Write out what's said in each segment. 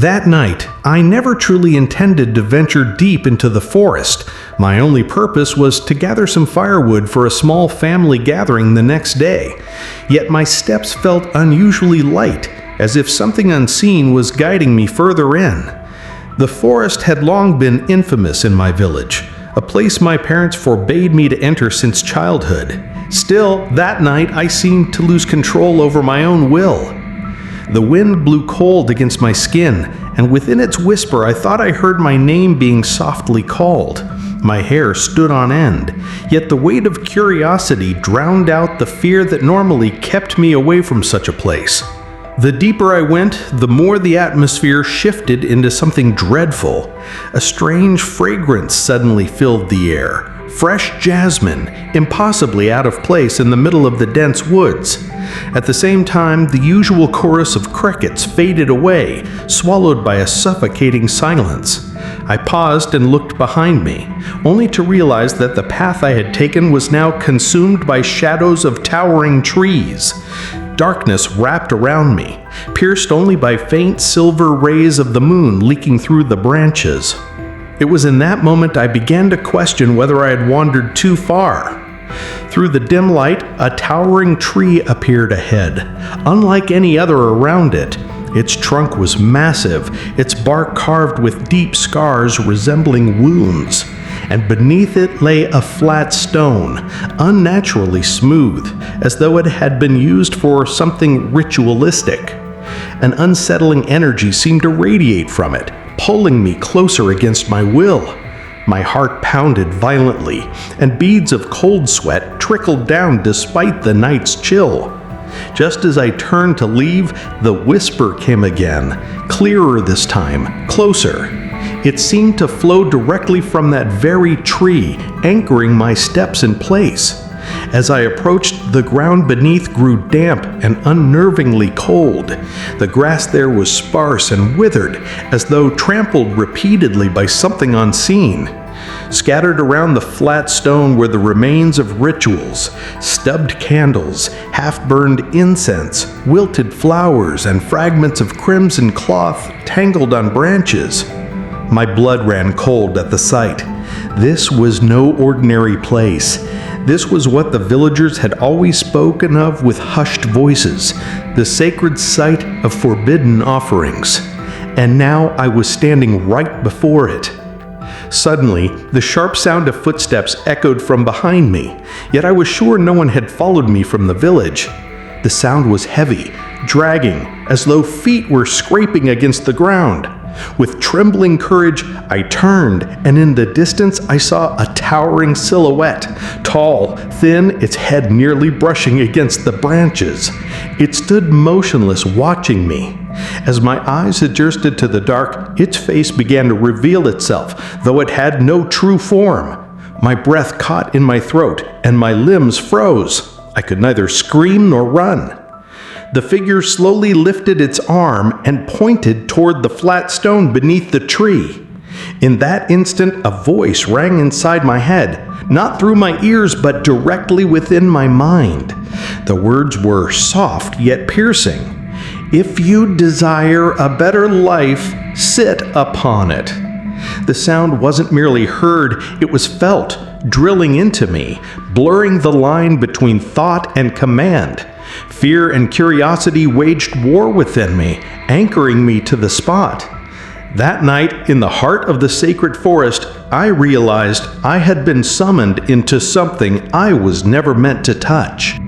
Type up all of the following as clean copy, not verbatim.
That night, I never truly intended to venture deep into the forest. My only purpose was to gather some firewood for a small family gathering the next day. Yet my steps felt unusually light, as if something unseen was guiding me further in. The forest had long been infamous in my village, a place my parents forbade me to enter since childhood. Still, that night I seemed to lose control over my own will. The wind blew cold against my skin, and within its whisper I thought I heard my name being softly called. My hair stood on end, yet the weight of curiosity drowned out the fear that normally kept me away from such a place. The deeper I went, the more the atmosphere shifted into something dreadful. A strange fragrance suddenly filled the air. Fresh jasmine, impossibly out of place in the middle of the dense woods. At the same time, the usual chorus of crickets faded away, swallowed by a suffocating silence. I paused and looked behind me, only to realize that the path I had taken was now consumed by shadows of towering trees. Darkness wrapped around me, pierced only by faint silver rays of the moon leaking through the branches. It was in that moment I began to question whether I had wandered too far. Through the dim light, a towering tree appeared ahead, unlike any other around it. Its trunk was massive, its bark carved with deep scars resembling wounds, and beneath it lay a flat stone, unnaturally smooth, as though it had been used for something ritualistic. An unsettling energy seemed to radiate from it, pulling me closer against my will. My heart pounded violently, and beads of cold sweat trickled down despite the night's chill. Just as I turned to leave, the whisper came again, clearer this time, closer. It seemed to flow directly from that very tree, anchoring my steps in place. As I approached, the ground beneath grew damp and unnervingly cold. The grass there was sparse and withered, as though trampled repeatedly by something unseen. Scattered around the flat stone were the remains of rituals, stubbed candles, half-burned incense, wilted flowers, and fragments of crimson cloth tangled on branches. My blood ran cold at the sight. This was no ordinary place. This was what the villagers had always spoken of with hushed voices, the sacred site of forbidden offerings. And now I was standing right before it. Suddenly, the sharp sound of footsteps echoed from behind me, yet I was sure no one had followed me from the village. The sound was heavy, dragging, as though feet were scraping against the ground. With trembling courage, I turned, and in the distance I saw a towering silhouette, tall, thin, its head nearly brushing against the branches. It stood motionless, watching me. As my eyes adjusted to the dark, its face began to reveal itself, though it had no true form. My breath caught in my throat, and my limbs froze. I could neither scream nor run. The figure slowly lifted its arm and pointed toward the flat stone beneath the tree. In that instant, a voice rang inside my head, not through my ears, but directly within my mind. The words were soft yet piercing. "If you desire a better life, sit upon it." The sound wasn't merely heard, it was felt, drilling into me, blurring the line between thought and command. Fear and curiosity waged war within me, anchoring me to the spot. That night, in the heart of the sacred forest, I realized I had been summoned into something I was never meant to touch.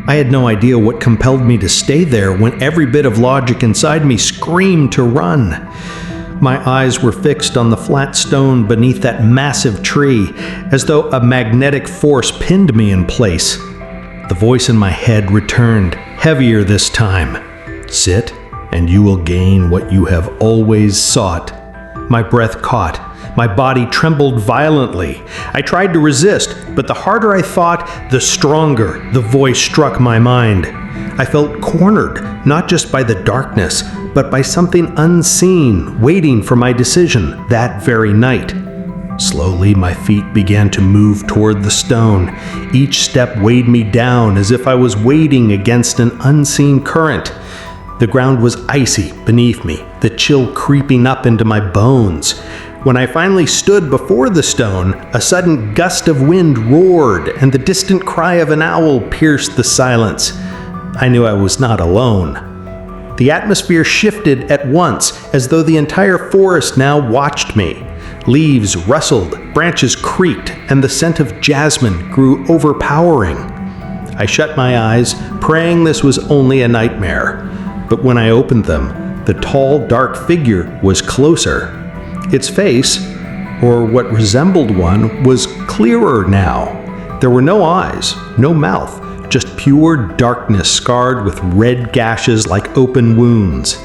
I had no idea what compelled me to stay there when every bit of logic inside me screamed to run. My eyes were fixed on the flat stone beneath that massive tree, as though a magnetic force pinned me in place. The voice in my head returned, heavier this time. "Sit, and you will gain what you have always sought." My breath caught. My body trembled violently. I tried to resist, but the harder I thought, the stronger the voice struck my mind. I felt cornered, not just by the darkness, but by something unseen waiting for my decision that very night. Slowly, my feet began to move toward the stone. Each step weighed me down as if I was wading against an unseen current. The ground was icy beneath me, the chill creeping up into my bones. When I finally stood before the stone, a sudden gust of wind roared, and the distant cry of an owl pierced the silence. I knew I was not alone. The atmosphere shifted at once, as though the entire forest now watched me. Leaves rustled, branches creaked, and the scent of jasmine grew overpowering. I shut my eyes, praying this was only a nightmare. But when I opened them, the tall, dark figure was closer. Its face, or what resembled one, was clearer now. There were no eyes, no mouth, just pure darkness scarred with red gashes like open wounds.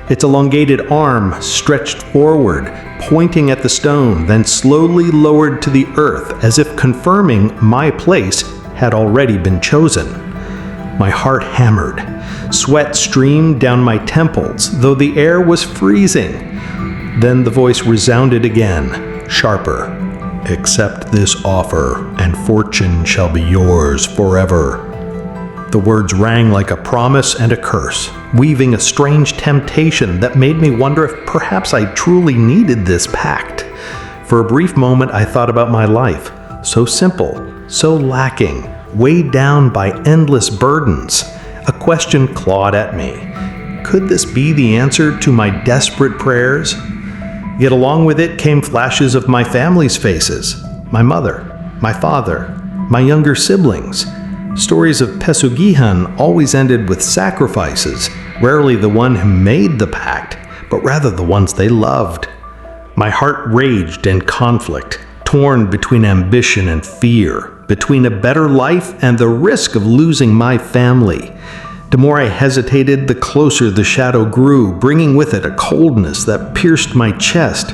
Its elongated arm stretched forward, pointing at the stone, then slowly lowered to the earth as if confirming my place had already been chosen. My heart hammered. Sweat streamed down my temples, though the air was freezing. Then the voice resounded again, sharper. "Accept this offer, and fortune shall be yours forever." The words rang like a promise and a curse, weaving a strange temptation that made me wonder if perhaps I truly needed this pact. For a brief moment I thought about my life, so simple, so lacking, weighed down by endless burdens. A question clawed at me. Could this be the answer to my desperate prayers? Yet along with it came flashes of my family's faces. My mother, my father, my younger siblings. Stories of Pesugihan always ended with sacrifices, rarely the one who made the pact, but rather the ones they loved. My heart raged in conflict, torn between ambition and fear, between a better life and the risk of losing my family. The more I hesitated, the closer the shadow grew, bringing with it a coldness that pierced my chest.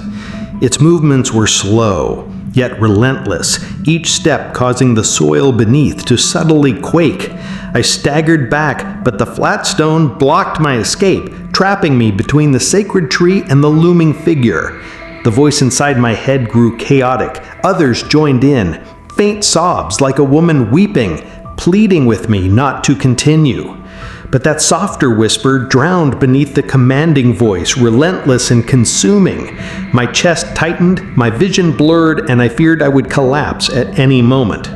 Its movements were slow, yet relentless, each step causing the soil beneath to subtly quake. I staggered back, but the flat stone blocked my escape, trapping me between the sacred tree and the looming figure. The voice inside my head grew chaotic. Others joined in, faint sobs like a woman weeping, pleading with me not to continue. But that softer whisper drowned beneath the commanding voice, relentless and consuming. My chest tightened, my vision blurred, and I feared I would collapse at any moment.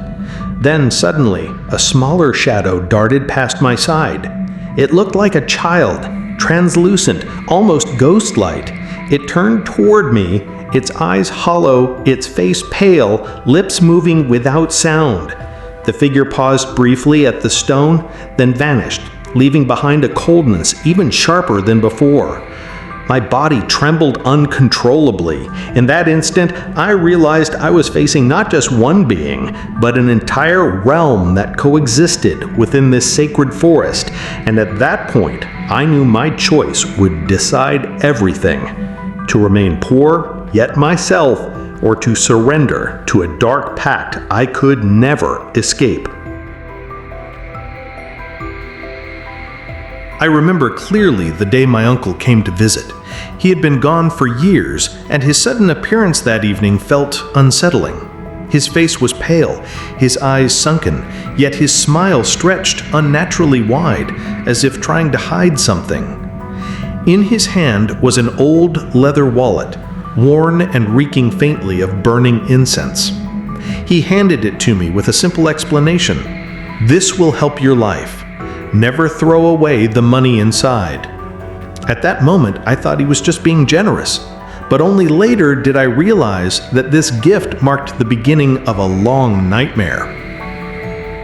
Then, suddenly, a smaller shadow darted past my side. It looked like a child, translucent, almost ghost-like. It turned toward me, its eyes hollow, its face pale, lips moving without sound. The figure paused briefly at the stone, then vanished, leaving behind a coldness even sharper than before. My body trembled uncontrollably. In that instant, I realized I was facing not just one being, but an entire realm that coexisted within this sacred forest, and at that point, I knew my choice would decide everything: to remain poor, yet myself, or to surrender to a dark pact I could never escape. I remember clearly the day my uncle came to visit. He had been gone for years, and his sudden appearance that evening felt unsettling. His face was pale, his eyes sunken, yet his smile stretched unnaturally wide, as if trying to hide something. In his hand was an old leather wallet, worn and reeking faintly of burning incense. He handed it to me with a simple explanation: "This will help your life. Never throw away the money inside." At that moment, I thought he was just being generous, but only later did I realize that this gift marked the beginning of a long nightmare.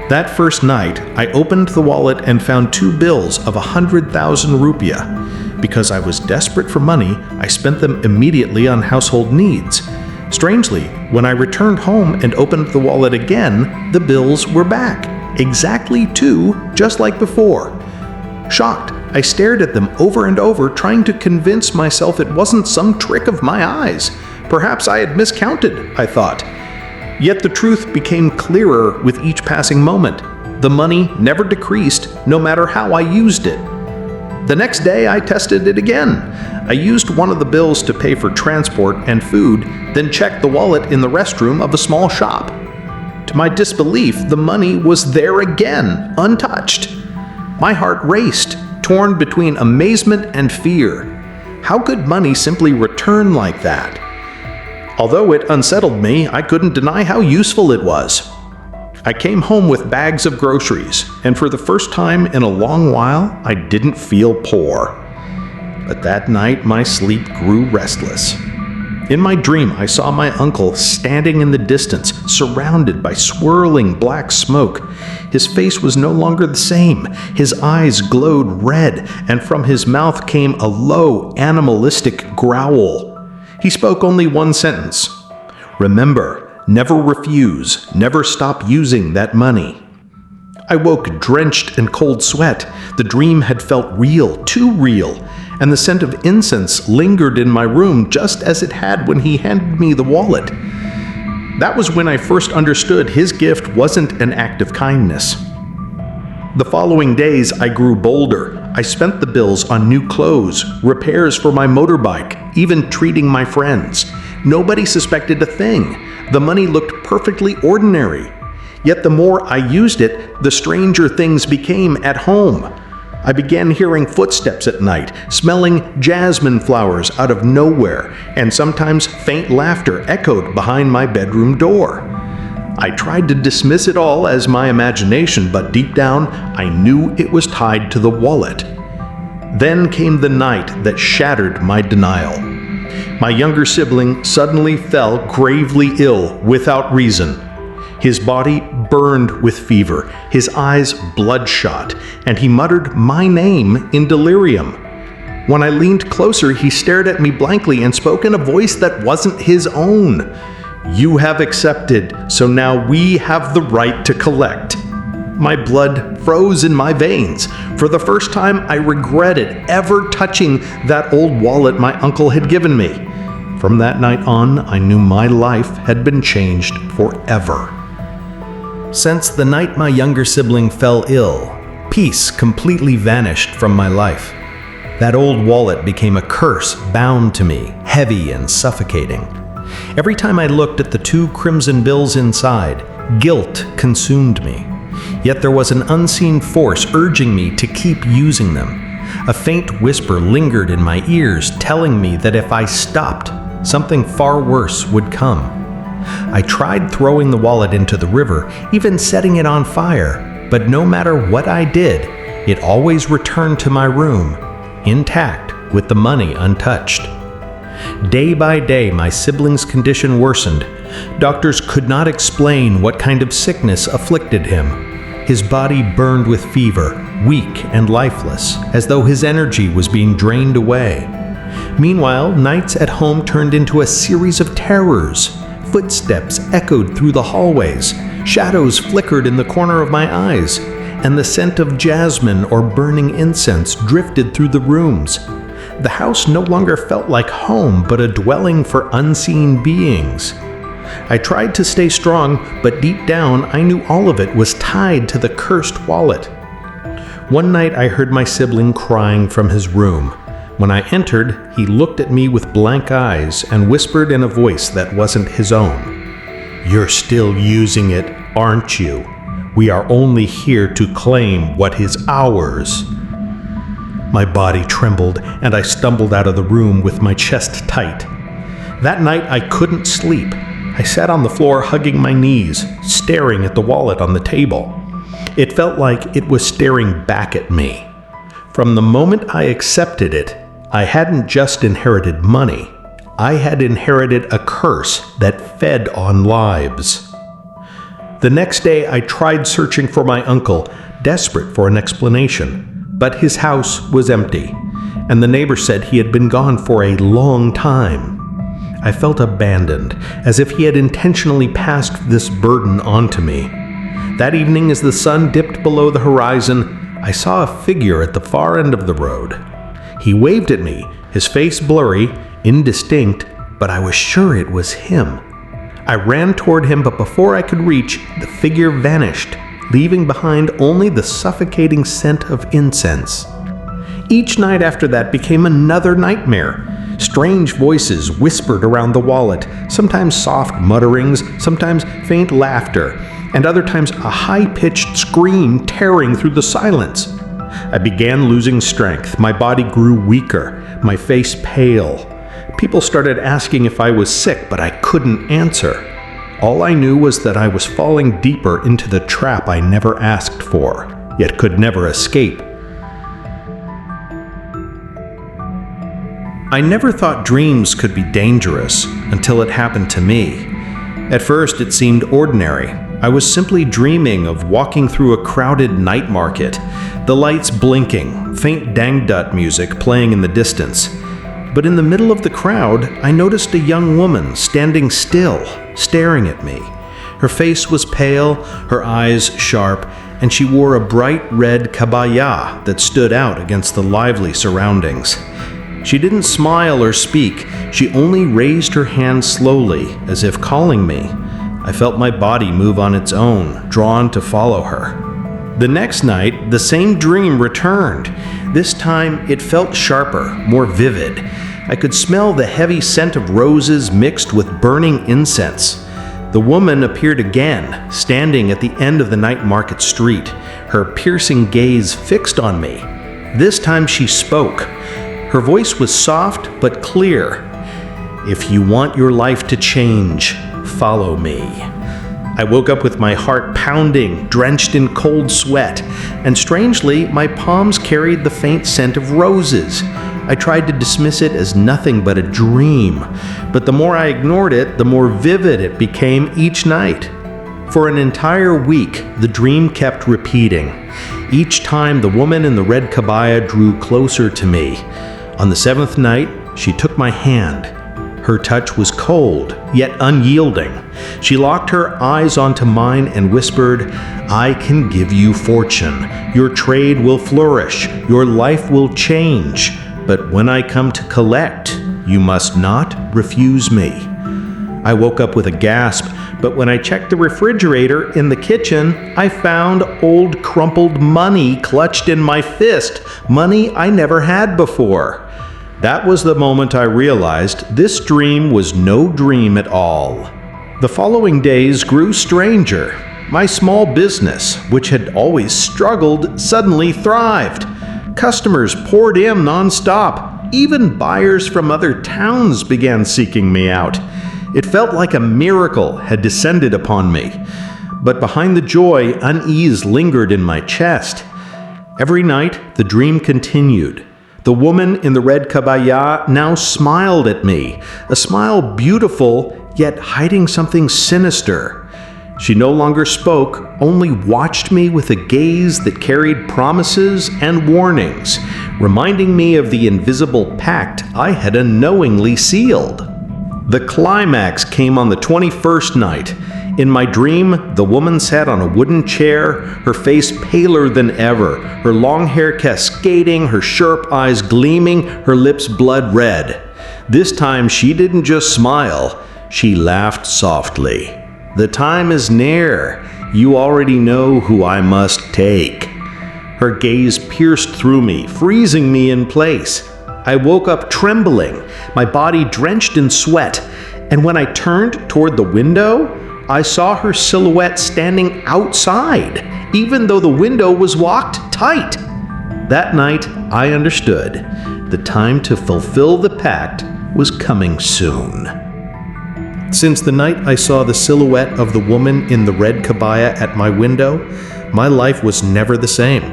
That first night, I opened the wallet and found 2 bills of 100,000 rupiah. Because I was desperate for money, I spent them immediately on household needs. Strangely, when I returned home and opened the wallet again, the bills were back. Exactly 2, just like before. Shocked, I stared at them over and over, trying to convince myself it wasn't some trick of my eyes. Perhaps I had miscounted, I thought. Yet the truth became clearer with each passing moment. The money never decreased, no matter how I used it. The next day, I tested it again. I used one of the bills to pay for transport and food, then checked the wallet in the restroom of a small shop. To my disbelief, the money was there again, untouched. My heart raced. torn between amazement and fear. How could money simply return like that? Although it unsettled me, I couldn't deny how useful it was. I came home with bags of groceries, and for the first time in a long while, I didn't feel poor. But that night, my sleep grew restless. In my dream, I saw my uncle standing in the distance, surrounded by swirling black smoke. His face was no longer the same. His eyes glowed red, and from his mouth came a low, animalistic growl. He spoke only one sentence: "Remember, never refuse, never stop using that money." I woke drenched in cold sweat. The dream had felt real, too real, and the scent of incense lingered in my room just as it had when he handed me the wallet. That was when I first understood his gift wasn't an act of kindness. The following days, I grew bolder. I spent the bills on new clothes, repairs for my motorbike, even treating my friends. Nobody suspected a thing. The money looked perfectly ordinary. Yet the more I used it, the stranger things became at home. I began hearing footsteps at night, smelling jasmine flowers out of nowhere, and sometimes faint laughter echoed behind my bedroom door. I tried to dismiss it all as my imagination, but deep down, I knew it was tied to the wallet. Then came the night that shattered my denial. My younger sibling suddenly fell gravely ill without reason. His body burned with fever, his eyes bloodshot, and he muttered my name in delirium. When I leaned closer, he stared at me blankly and spoke in a voice that wasn't his own. "You have accepted, so now we have the right to collect." My blood froze in my veins. For the first time, I regretted ever touching that old wallet my uncle had given me. From that night on, I knew my life had been changed forever. Since the night my younger sibling fell ill, peace completely vanished from my life. That old wallet became a curse bound to me, heavy and suffocating. Every time I looked at the 2 crimson bills inside, guilt consumed me. Yet there was an unseen force urging me to keep using them. A faint whisper lingered in my ears, telling me that if I stopped, something far worse would come. I tried throwing the wallet into the river, even setting it on fire, but no matter what I did, it always returned to my room, intact, with the money untouched. Day by day, my sibling's condition worsened. Doctors could not explain what kind of sickness afflicted him. His body burned with fever, weak and lifeless, as though his energy was being drained away. Meanwhile, nights at home turned into a series of terrors. Footsteps echoed through the hallways, shadows flickered in the corner of my eyes, and the scent of jasmine or burning incense drifted through the rooms. The house no longer felt like home, but a dwelling for unseen beings. I tried to stay strong, but deep down I knew all of it was tied to the cursed wallet. One night I heard my sibling crying from his room. When I entered, he looked at me with blank eyes and whispered in a voice that wasn't his own. "You're still using it, aren't you? We are only here to claim what is ours." My body trembled, and I stumbled out of the room with my chest tight. That night I couldn't sleep. I sat on the floor hugging my knees, staring at the wallet on the table. It felt like it was staring back at me. From the moment I accepted it, I hadn't just inherited money. I had inherited a curse that fed on lives. The next day I tried searching for my uncle, desperate for an explanation. But his house was empty, and the neighbor said he had been gone for a long time. I felt abandoned, as if he had intentionally passed this burden onto me. That evening, as the sun dipped below the horizon, I saw a figure at the far end of the road. He waved at me, his face blurry, indistinct, but I was sure it was him. I ran toward him, but before I could reach, the figure vanished, leaving behind only the suffocating scent of incense. Each night after that became another nightmare. Strange voices whispered around the wallet, sometimes soft mutterings, sometimes faint laughter, and other times a high-pitched scream tearing through the silence. I began losing strength. My body grew weaker, my face pale. People started asking if I was sick, but I couldn't answer. All I knew was that I was falling deeper into the trap I never asked for, yet could never escape. I never thought dreams could be dangerous until it happened to me. At first, it seemed ordinary. I was simply dreaming of walking through a crowded night market, the lights blinking, faint dangdut music playing in the distance. But in the middle of the crowd, I noticed a young woman standing still, staring at me. Her face was pale, her eyes sharp, and she wore a bright red kabaya that stood out against the lively surroundings. She didn't smile or speak, she only raised her hand slowly, as if calling me. I felt my body move on its own, drawn to follow her. The next night, the same dream returned. This time, it felt sharper, more vivid. I could smell the heavy scent of roses mixed with burning incense. The woman appeared again, standing at the end of the night market street, her piercing gaze fixed on me. This time she spoke. Her voice was soft but clear. "If you want your life to change, follow me." I woke up with my heart pounding, drenched in cold sweat, and strangely, my palms carried the faint scent of roses. I tried to dismiss it as nothing but a dream, but the more I ignored it, the more vivid it became each night. For an entire week, the dream kept repeating. Each time, the woman in the red kabaya drew closer to me. On the seventh night, she took my hand. Her touch was cold, yet unyielding. She locked her eyes onto mine and whispered, "I can give you fortune. Your trade will flourish. Your life will change. But when I come to collect, you must not refuse me." I woke up with a gasp, but when I checked the refrigerator in the kitchen, I found old crumpled money clutched in my fist, money I never had before. That was the moment I realized this dream was no dream at all. The following days grew stranger. My small business, which had always struggled, suddenly thrived. Customers poured in nonstop. Even buyers from other towns began seeking me out. It felt like a miracle had descended upon me. But behind the joy, unease lingered in my chest. Every night, the dream continued. The woman in the red kabaya now smiled at me, a smile beautiful, yet hiding something sinister. She no longer spoke, only watched me with a gaze that carried promises and warnings, reminding me of the invisible pact I had unknowingly sealed. The climax came on the 21st night. In my dream, the woman sat on a wooden chair, her face paler than ever, her long hair cascading, her sharp eyes gleaming, her lips blood red. This time she didn't just smile, she laughed softly. "The time is near. You already know who I must take." Her gaze pierced through me, freezing me in place. I woke up trembling, my body drenched in sweat, and when I turned toward the window, I saw her silhouette standing outside, even though the window was locked tight. That night, I understood. The time to fulfill the pact was coming soon. Since the night I saw the silhouette of the woman in the red kabaya at my window, my life was never the same.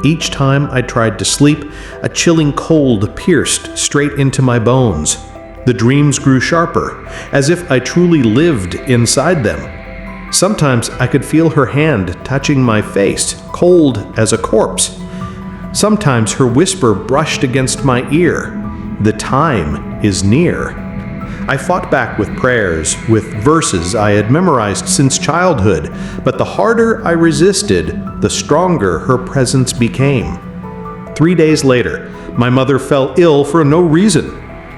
Each time I tried to sleep, a chilling cold pierced straight into my bones. The dreams grew sharper, as if I truly lived inside them. Sometimes I could feel her hand touching my face, cold as a corpse. Sometimes her whisper brushed against my ear. "The time is near." I fought back with prayers, with verses I had memorized since childhood, but the harder I resisted, the stronger her presence became. 3 days later, my mother fell ill for no reason.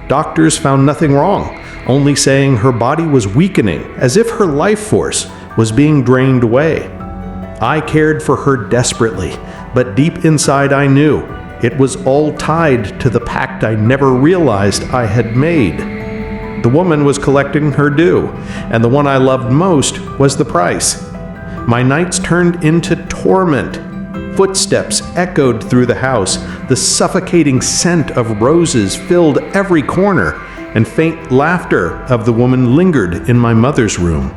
Doctors found nothing wrong, only saying her body was weakening, as if her life force was being drained away. I cared for her desperately, but deep inside I knew it was all tied to the pact I never realized I had made. The woman was collecting her due, and the one I loved most was the price. My nights turned into torment. Footsteps echoed through the house, the suffocating scent of roses filled every corner, and faint laughter of the woman lingered in my mother's room.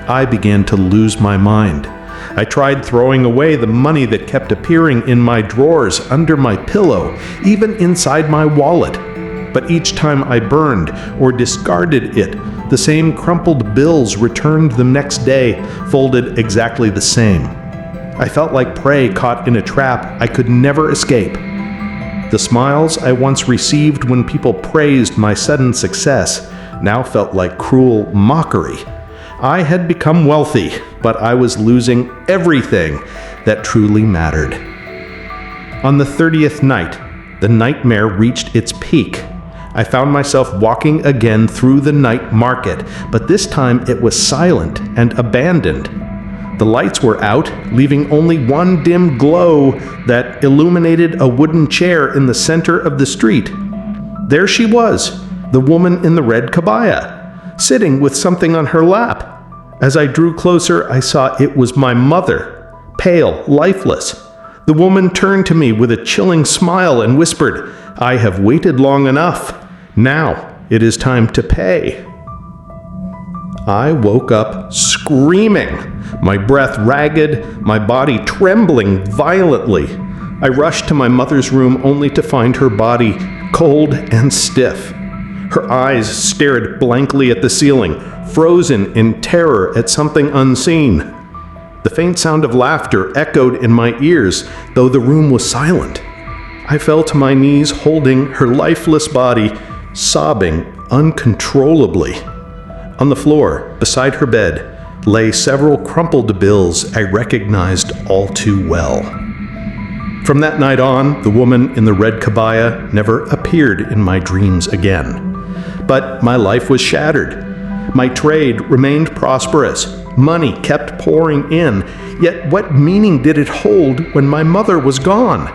I began to lose my mind. I tried throwing away the money that kept appearing in my drawers, under my pillow, even inside my wallet. But each time I burned or discarded it, the same crumpled bills returned the next day, folded exactly the same. I felt like prey caught in a trap I could never escape. The smiles I once received when people praised my sudden success now felt like cruel mockery. I had become wealthy, but I was losing everything that truly mattered. On the 30th night, the nightmare reached its peak. I found myself walking again through the night market, but this time it was silent and abandoned. The lights were out, leaving only one dim glow that illuminated a wooden chair in the center of the street. There she was, the woman in the red kabaya, sitting with something on her lap. As I drew closer, I saw it was my mother, pale, lifeless. The woman turned to me with a chilling smile and whispered, "I have waited long enough. Now it is time to pay." I woke up screaming, my breath ragged, my body trembling violently. I rushed to my mother's room only to find her body cold and stiff. Her eyes stared blankly at the ceiling, frozen in terror at something unseen. The faint sound of laughter echoed in my ears, though the room was silent. I fell to my knees holding her lifeless body, sobbing uncontrollably. On the floor, beside her bed, lay several crumpled bills I recognized all too well. From that night on, the woman in the red kabaya never appeared in my dreams again. But my life was shattered. My trade remained prosperous. Money kept pouring in, yet what meaning did it hold when my mother was gone?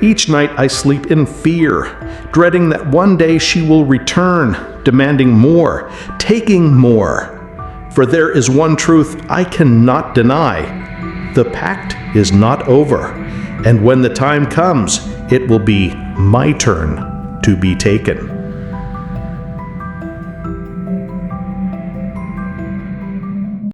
Each night I sleep in fear, dreading that one day she will return, demanding more, taking more. For there is one truth I cannot deny. The pact is not over, and when the time comes, it will be my turn to be taken.